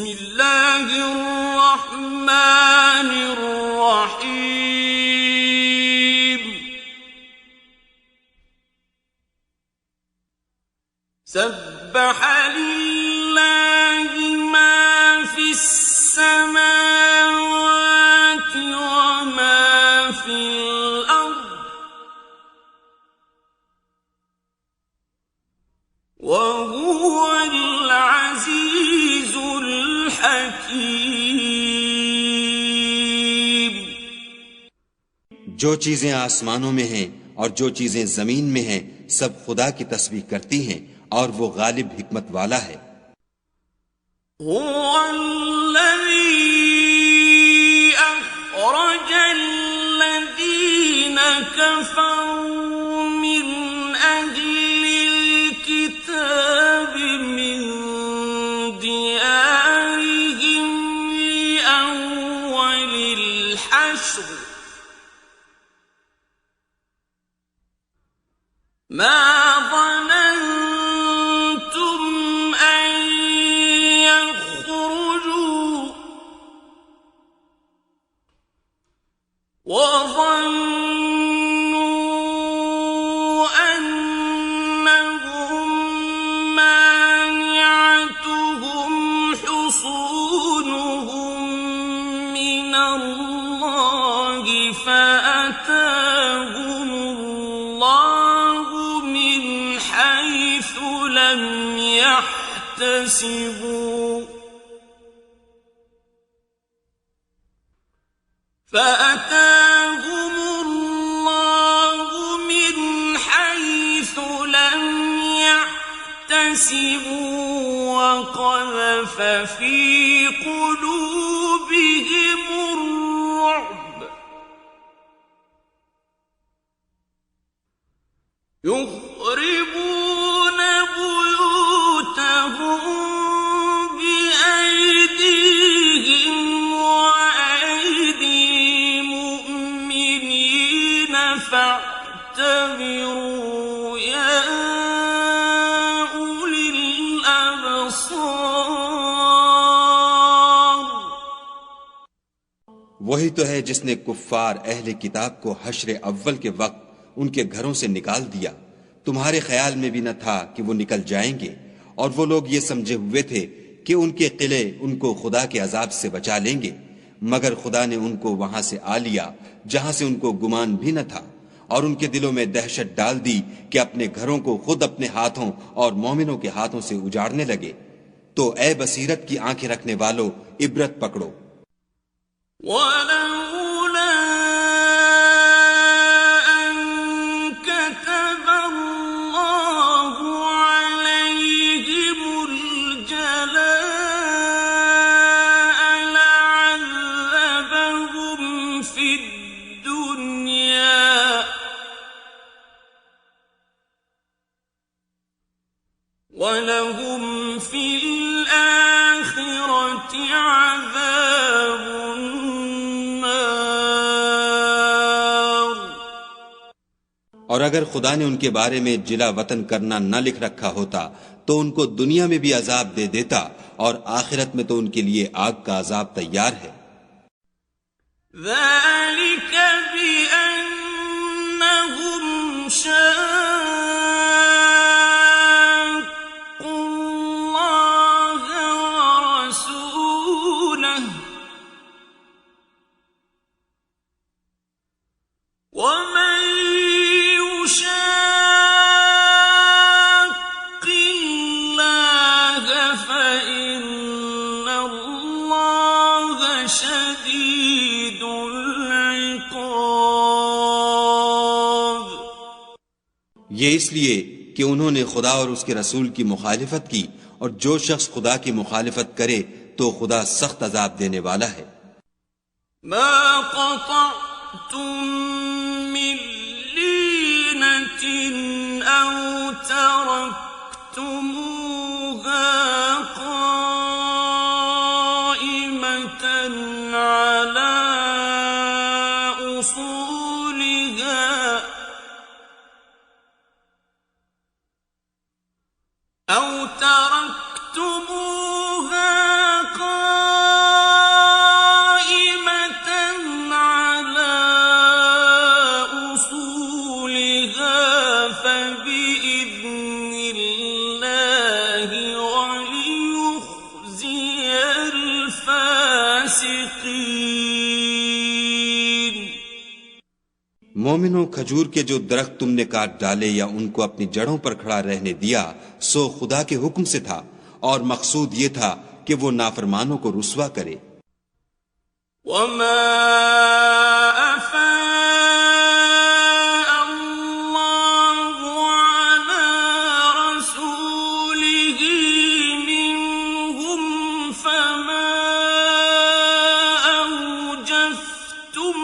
बिस्मिल्लाहिर्रहमानिर्रहीम। सब्बह लिल्लाहि मा फिस्समावाति व मा फिल अर्द व हुवल अज़ीज़ुल हकीम। जो चीजें आसमानों में हैं और जो चीजें जमीन में हैं सब खुदा की तस्बीह करती हैं और वो गालिब हिकमत वाला है। हुवल्लज़ी अख़रजल्लज़ीना कफ़रू मिन अहलिल किताबि मिन दियारिहिम लिअव्वलिल हश्र मा ظننتم أن يخرجوا وظنوا أنهم مانعتهم حصونهم من الله فأتاهم الله من حيث لم يحتسبوا وقذف في قلوبهم الرعب يخربون بيوتهم بأيديهم وأيدي المؤمنين فاعتبروا يا أولي الأبصار। वही तो है जिसने कुफ्फार अहले किताब को हश्र अव्वल के वक्त उनके घरों से निकाल दिया। तुम्हारे ख्याल में भी न था कि वो निकल जाएंगे, और वो लोग ये समझे हुए थे कि उनके किले उनको खुदा के अजाब से बचा लेंगे, मगर खुदा ने उनको वहां से आ लिया जहां से उनको गुमान भी न था, और उनके दिलों में दहशत डाल दी कि अपने घरों को खुद अपने हाथों और मोमिनों के हाथों से उजाड़ने लगे। तो ए बसीरत की आंखें रखने वालों, इबरत पकड़ो। वलहुम फिल आखिरति अज़ाबुन नार। और अगर खुदा ने उनके बारे में जिला वतन करना न लिख रखा होता तो उनको दुनिया में भी अजाब दे देता, और आखिरत में तो उनके लिए आग का अजाब तैयार है। ذلك بأنهم ومن يشاق الله فإن الله شديد العقاب। ये इसलिए कि उन्होंने खुदा और उसके रसूल की मुखालिफत की, और जो शख्स खुदा की मुखालिफत करे तो खुदा सख्त अजाब देने वाला है। ما قطعتم من لينة أو تركتموها قائمة على أصولها أو تركتموها قائمة فاسقين मोमिनो, खजूर के जो दरख्त तुमने काट डाले या उनको अपनी जड़ों पर खड़ा रहने दिया, सो खुदा के हुक्म से था, और मकसूद ये था कि वो नाफरमानों को रुस्वा करे। وما أفاء الله على رسوله منهم فما أوجفتم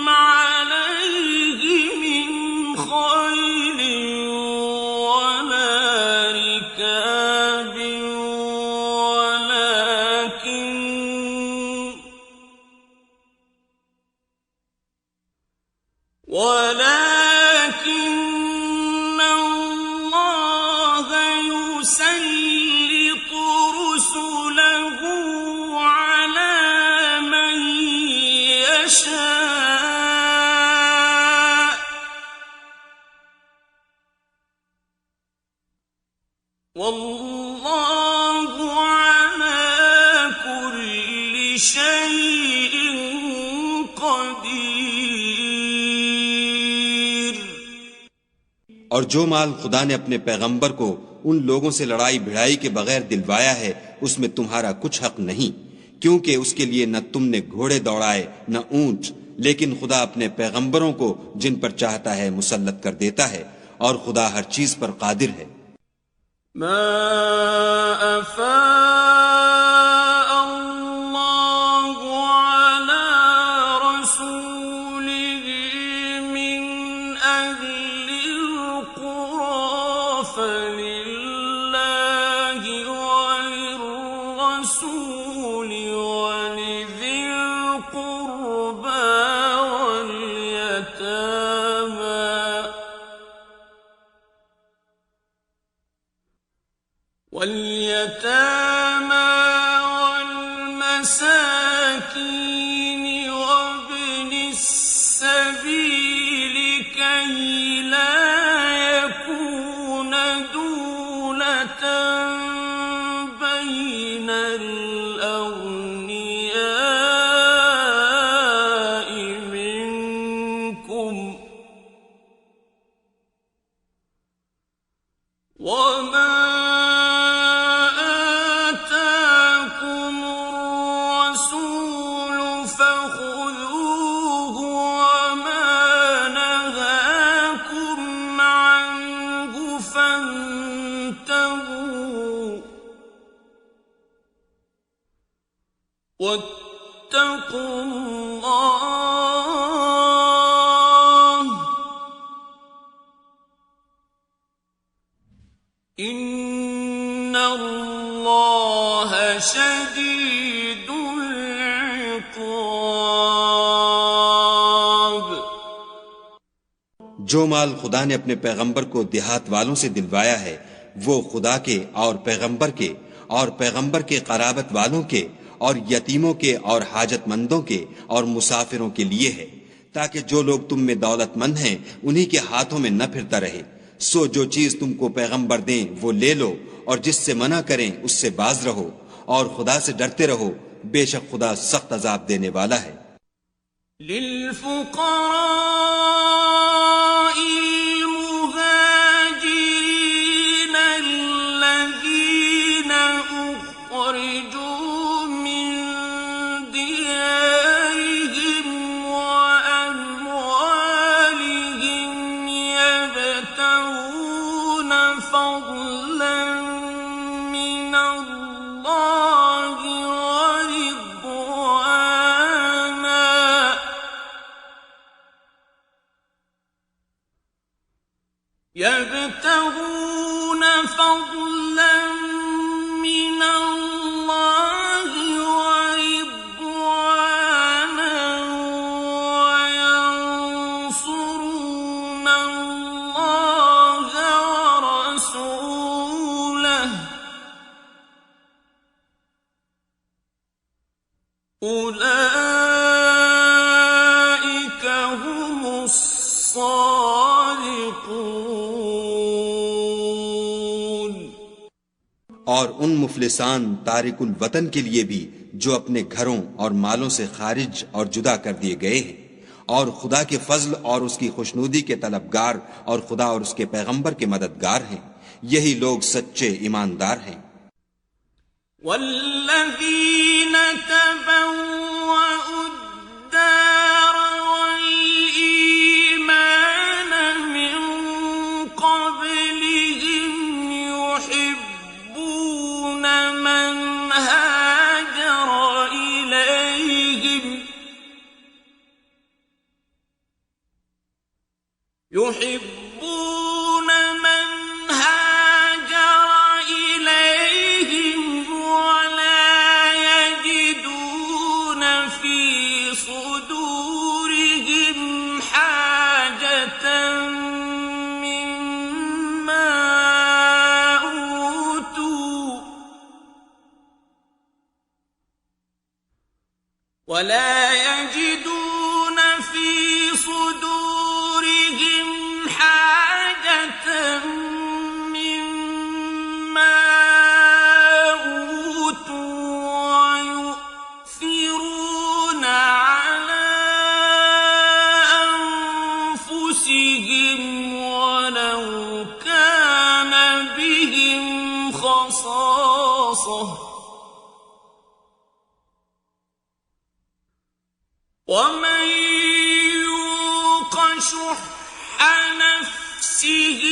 عليه من خيل ولا ركاب ولكن الله يسلط رسله على من يشاء والله على كل شيء قدير। और जो माल खुदा ने अपने पैगंबर को उन लोगों से लड़ाई भिड़ाई के बगैर दिलवाया है, उसमें तुम्हारा कुछ हक नहीं, क्योंकि उसके लिए न तुमने घोड़े दौड़ाए न ऊंट, लेकिन खुदा अपने पैगंबरों को जिन पर चाहता है मुसल्लत कर देता है, और खुदा हर चीज पर कादिर है। واليتامى والمساكين وابن السبيل كي لا يكون دولة بين الأغنياء منكم وما واتقوا الله إن الله شديد العقاب। जो माल खुदा ने अपने पैगंबर को देहात वालों से दिलवाया है, वो खुदा के और पैगंबर के कराबत वालों के और यतीमों के और हाजतमंदों के और मुसाफिरों के लिए है, ताकि जो लोग तुम में दौलतमंद हैं उन्हीं के हाथों में न फिरता रहे। सो जो चीज तुमको पैगंबर दें वो ले लो, और जिससे मना करें उससे बाज रहो, और खुदा से डरते रहो, बेशक खुदा सख्त अजाब देने वाला है। يبتغون فضلا من الله ورضوانا وينصرون الله ورسوله أولئك هم الصادقون। और उन मुफलिसान तारिकुल वतन के लिए भी जो अपने घरों और मालों से खारिज और जुदा कर दिए गए हैं और खुदा के फजल और उसकी खुशनुदी के तलबगार और खुदा और उसके पैगंबर के मददगार हैं। यही लोग सच्चे ईमानदार हैं। वल्लज़ीन तबव्वअु الدار والإيمان من قبلهم يحبون من هاجر إليهم ولا يجدون في صدورهم حاجة مما أوتوا ويؤثرون على أنفسهم ولو كان بهم خصاصة ومن يوق شح نفسه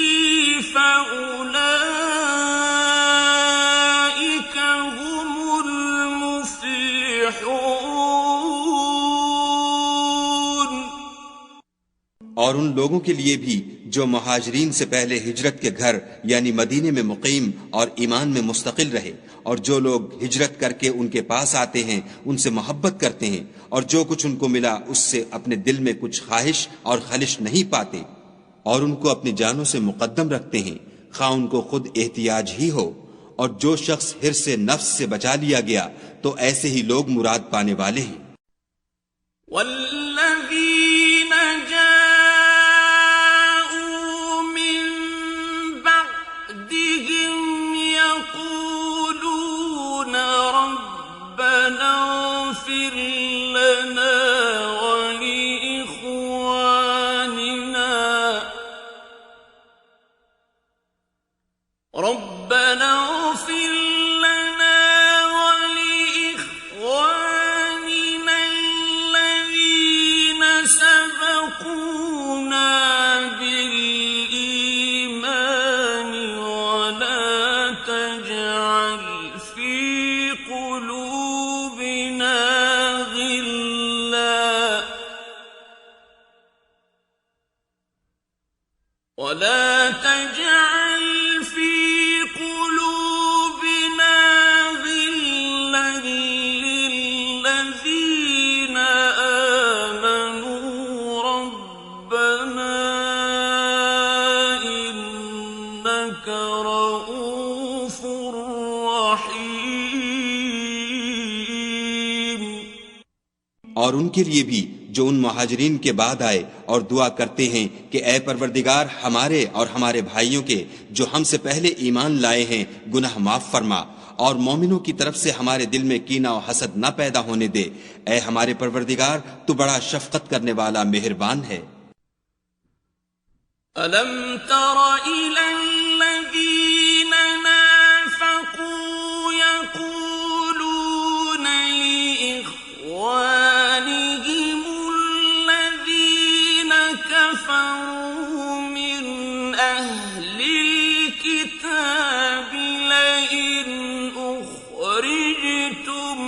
فأولئك هم المفلحون। और उन लोगों के लिए भी जो मुहाजिरीन से पहले हिजरत के घर यानी मदीने में मुकीम और ईमान में मुस्तकिल रहे और जो लोग हिजरत करके उनके पास आते हैं उनसे मोहब्बत करते हैं और जो कुछ उनको मिला उससे अपने दिल में कुछ ख्वाहिश और खलिश नहीं पाते और उनको अपनी जानों से मुकद्दम रखते हैं, खा उनको खुद एहतियाज ही हो। और जो शख्स हिर्स से नफ्स से बचा लिया गया तो ऐसे ही लोग मुराद पाने वाले हैं। والذين جاءوا من بعدهم يقولون ربنا اغفر لنا ولإخواننا ربنا اغفر لنا ولإخواننا الذين سبقونا بالإيمان ولا تجعل في قلوبنا غلا للذين آمنوا ربنا إنك رؤوف رحيم। और उनके लिए भी जो उन मुहाजिरीन के बाद आए और दुआ करते हैं कि ऐ परवरदिगार हमारे और हमारे भाइयों के जो हमसे पहले ईमान लाए हैं गुनाह माफ फरमा और मोमिनों की तरफ से हमारे दिल में कीना और हसद न पैदा होने दे। ऐ हमारे परवरदिगार तू बड़ा शफकत करने वाला मेहरबान है। ألم تر إلى الذين نافقوا يقولون لإخوانهم الذين كفروا من أهل الكتاب لئن أخرجتم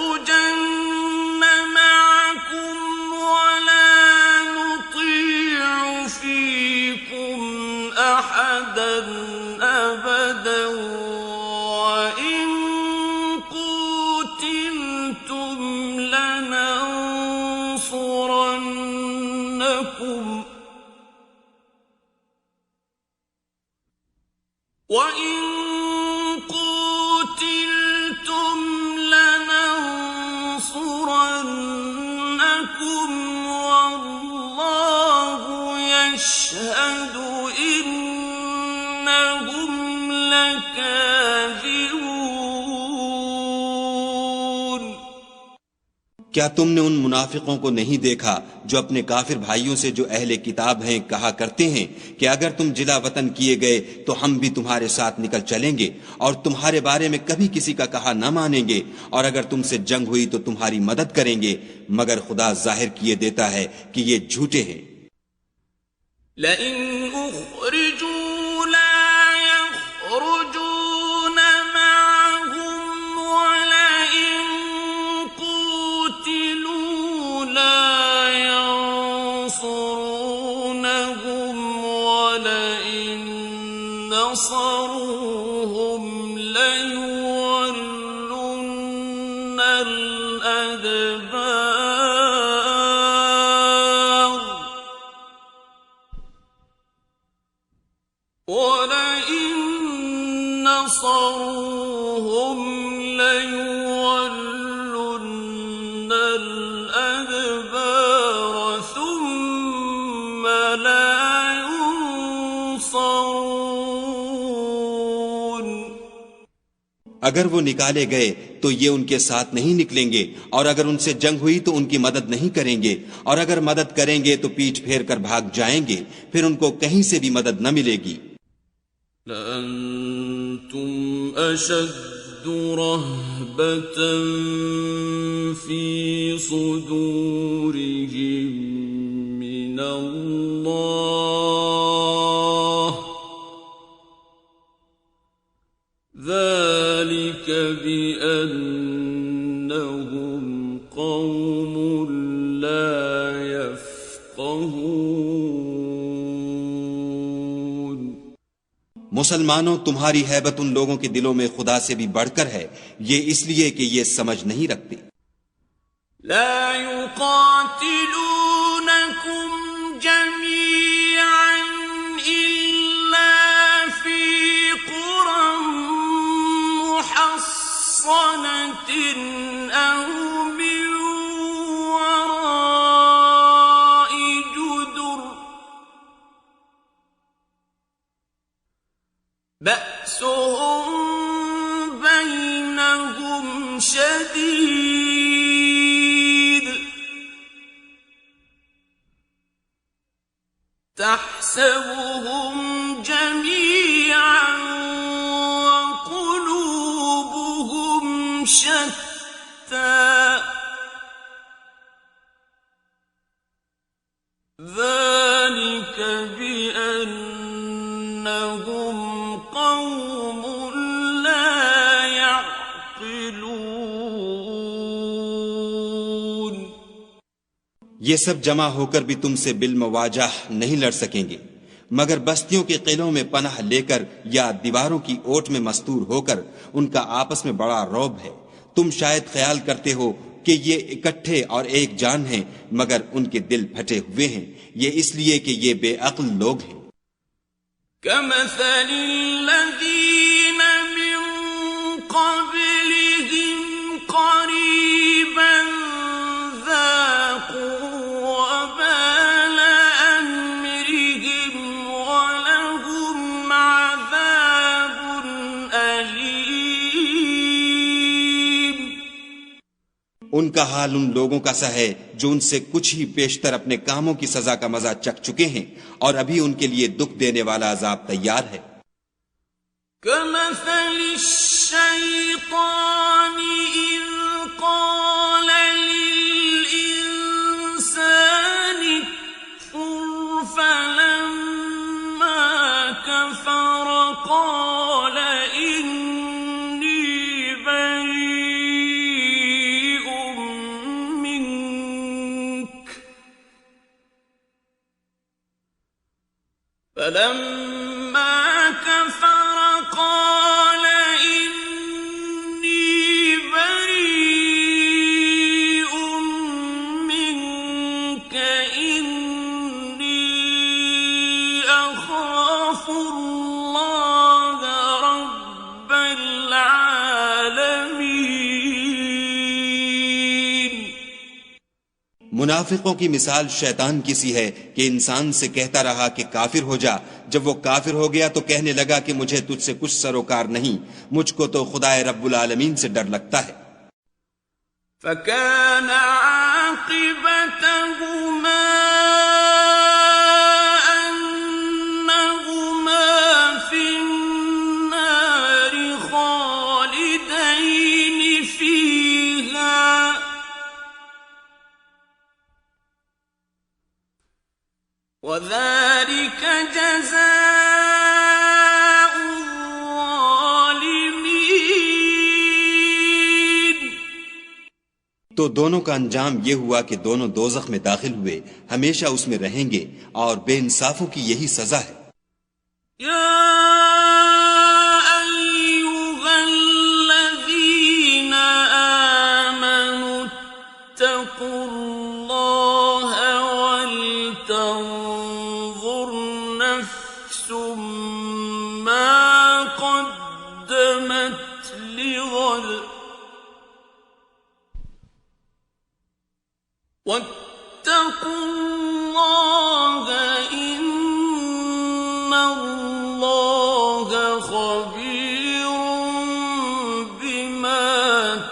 لنخرجن معكم ولا نطيع فيكم أحدا أبدا وإن قوتلتم لننصرنكم نشهد إنهم لكاذبون क्या तुमने उन मुनाफिकों को नहीं देखा जो अपने काफिर भाइयों से जो अहले किताब हैं कहा करते हैं कि अगर तुम जिला वतन किए गए तो हम भी तुम्हारे साथ निकल चलेंगे और तुम्हारे बारे में कभी किसी का कहा न मानेंगे और अगर तुमसे जंग हुई तो तुम्हारी मदद करेंगे मगर खुदा जाहिर किए देता है कि ये झूठे हैं। لئن أخرجوا لا يخرجون معهم ولئن قوتلوا لا ينصرونهم ولئن نصروهم ليولن الأدبار ولئن نصروهم ليولن الأدبار ثم لا ينصرون अगर वो निकाले गए तो ये उनके साथ नहीं निकलेंगे और अगर उनसे जंग हुई तो उनकी मदद नहीं करेंगे और अगर मदद करेंगे तो पीठ फेर कर भाग जाएंगे फिर उनको कहीं से भी मदद न मिलेगी। لأنتم أشد رهبة في صدورهم من الله ذلك بأنهم قوم لا يفقهون मुसलमानों तुम्हारी हैबत उन लोगों के दिलों में खुदा से भी बढ़कर है ये इसलिए कि ये समझ नहीं रखते। لا يقاتلونكم جميعا إلا في قرى محصنة أو من وراء جدر بأسهم بينهم شديد تحسبهم جميعا وقلوبهم شتى ذلك بأنهم قوم لا يعقلون ये सब जमा होकर भी तुमसे बिलमवाजाह नहीं लड़ सकेंगे मगर बस्तियों के किलों में पनाह लेकर या दीवारों की ओट में मस्तूर होकर उनका आपस में बड़ा रौब है। तुम शायद ख्याल करते हो कि ये इकट्ठे और एक जान हैं मगर उनके दिल फटे हुए हैं ये इसलिए कि ये बेअक्ल लोग हैं। كمثل الذين من قبلهم قريبا ذاقوا وبال أمرهم ولهم عذاب أليم उनका हाल उन लोगों का सा है जो उनसे कुछ ही पेशतर अपने कामों की सजा का मजा चख चुके हैं और अभी उनके लिए दुख देने वाला अजाब तैयार है। كمثل الشيطان إذ قال للإنسان اكفر فلما كفر قال إني بريء منك فلما كفر قال إني بريء منك إني أخاف الله رب العالمين मुनाफिकों की मिसाल शैतान की सी है कि इंसान से कहता रहा कि काफिर हो जा। जब वो काफिर हो गया तो कहने लगा कि मुझे तुझसे कुछ सरोकार नहीं, मुझको तो खुदाए रब्बुल आलमीन से डर लगता है। فكان عاقبتهما أنهما في النار خالدين فيها وذلك جزاء الظالمين। तो दोनों का अंजाम ये हुआ कि दोनों दोज़ख में दाखिल हुए, हमेशा उसमें रहेंगे और बेइंसाफों की यही सजा है। يا أيها الذين آمنوا اتقوا الله ولتنظر نفس ما قدمت لغد واتقوا الله إن الله خبير بما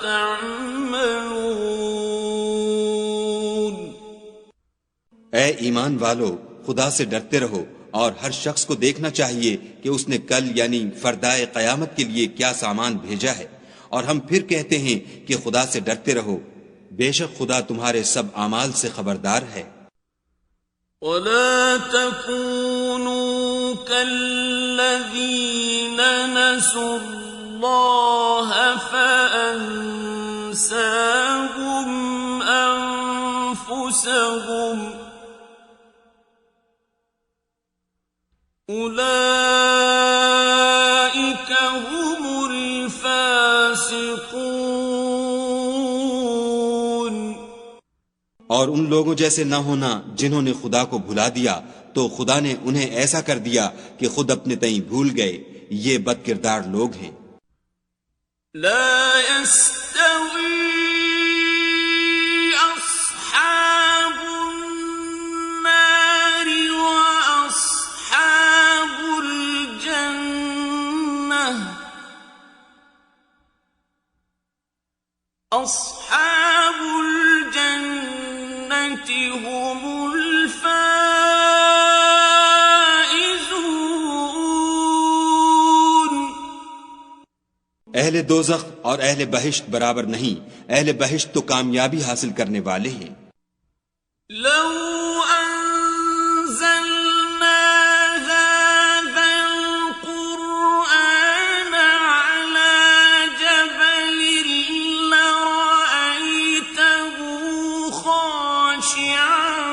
تعملون। ऐ ईमान वालो, खुदा से डरते रहो और हर शख्स को देखना चाहिए कि उसने कल यानी फरदाए कयामत के लिए क्या सामान भेजा है। और हम फिर कहते हैं कि खुदा से डरते रहो, बेशक खुदा तुम्हारे सब आमाल से खबरदार है। ولا تكونوا كالذين نسوا الله فأنساهم أنفسهم أولئك هم الفاسقون। और उन लोगों जैसे न होना जिन्होंने खुदा को भुला दिया, तो खुदा ने उन्हें ऐसा कर दिया कि खुद अपने तई भूल गए। ये बदकिरदार लोग हैं। لا يستوي أصحاب النار وأصحاب الجنة أصحاب الجنة هم الفائزون। अहले दोज़ख और अहले बहिश्त बराबर नहीं, अहले बहिश्त तो कामयाबी हासिल करने वाले हैं। لو أنزلنا هذا القرآن على جبل لرأيته خاشعا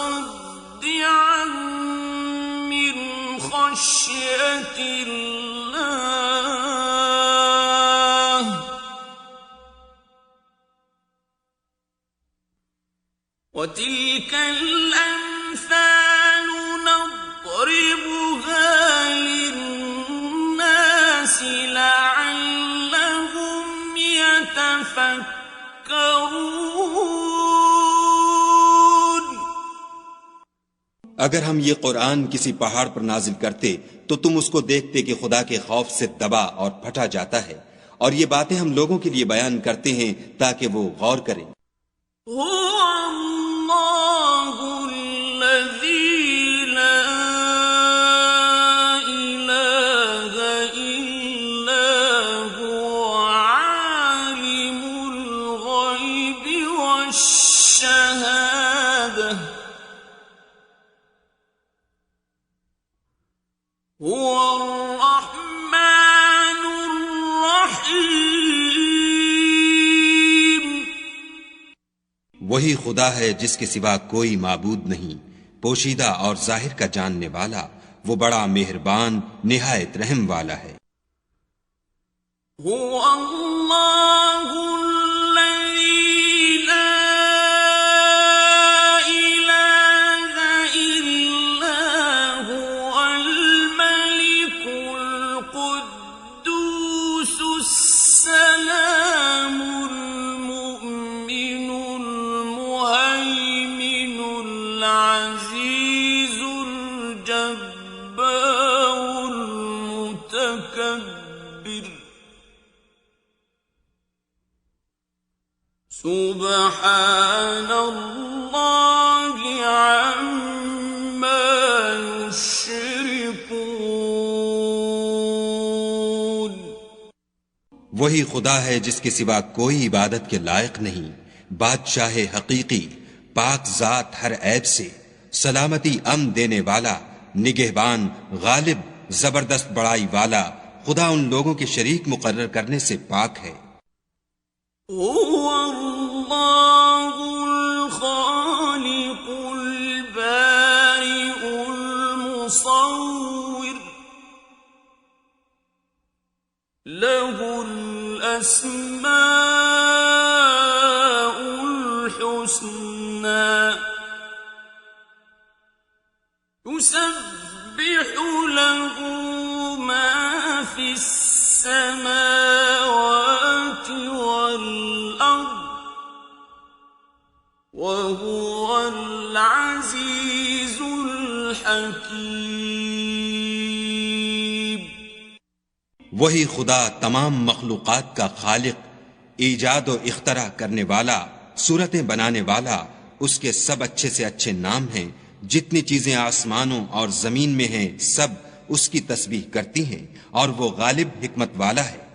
متصدعا من خشية الله وتلك الأمثال نضربها للناس لعلهم يتفكرون। अगर हम ये कुरान किसी पहाड़ पर नाजिल करते तो तुम उसको देखते कि खुदा के खौफ से दबा और फटा जाता है। और ये बातें हम लोगों के लिए बयान करते हैं ताकि वो गौर करें। هو الله الذي لا إله إلا هو عالم الغيب والشهادة هو الرحمن الرحيم। वही खुदा है जिसके सिवा कोई माबूद नहीं, पोशीदा और जाहिर का जानने वाला। वो बड़ा मेहरबान निहायत रहम वाला है। هو الله الذي لا إله إلا هو الملك القدوس السلام المؤمن अज़ीज़ुल जब्बारुल मुतकब्बिर सुब्हानल्लाहि अम्मा युश्रिकून। वही खुदा है जिसके सिवा कोई इबादत के लायक नहीं, बादशाह हकीकी, पाक जात हर ऐब से, सलामती अमन देने वाला, निगहबान, गालिब, जबरदस्त बड़ाई वाला। खुदा उन लोगों के शरीक मुकर्रर करने से पाक है। हुवल्लाहुल खालिकुल बारिउल मुसव्विर लहुल अस्माउल हुस्ना युसब्बिहु लहु मा फिस समावाति वल अर्द वहुवल अज़ीज़ुल हकीम। वही खुदा तमाम मखलूकात का खालिक, ईजाद और इख्तरा करने वाला, सूरतें बनाने वाला। उसके सब अच्छे से अच्छे नाम हैं। जितनी चीजें आसमानों और जमीन में हैं सब उसकी तस्बीह करती हैं और वो गालिब हिकमत वाला है।